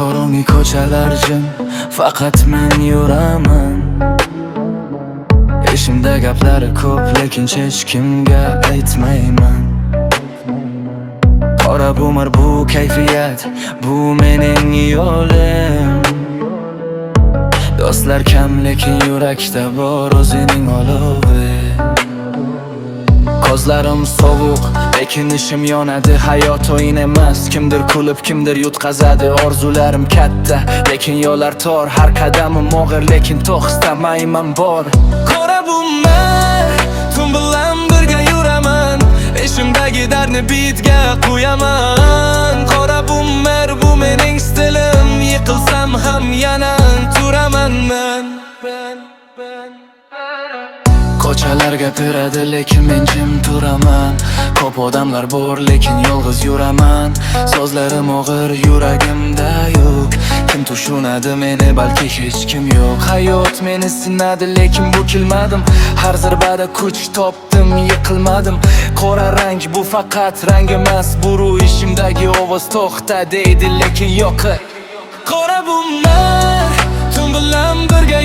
Qorong'i ko'chalar jim, faqat men yuraman. Esimda gaplari ko'p, lekin hech kimga aytmayman. Qora bumar bu kayfiyat, bu mening yo'lim. Do'stlar kam, lekin yurakda bor o'zining olovi. Ko'zlarim sovuq, lekin ishim yonadi. Hayot o'yin emas, kimdir kulib, kimdir yutqazadi. Orzularim katta, lekin yo'llar tor. Har qadamim og'ir, lekin to'xtamayman bor. Qora bumar, tun bilan birga yuraman. Ishimdagi dardni bitga qo'yaman. Qora bumar, bu mening stilim. Yiqilsam ham yana turaman men. Ko'chalarga turadi, lekin men jim turaman. Ko'p odamlar bor, lekin yolg'iz yuraman. So'zlarim og'ir, yuragimda yo'q. Kim tushunadi meni, balki hech kim yo'q. Hayot meni sinadi, lekin bukilmadim. Har zarbada kuch topdim, yiqilmadim. Qora rang bu faqat rang emas, bu ruh ishimdagi ovoz to'xta deydi, lekin yo'q. Qora bumar, tun bilan birga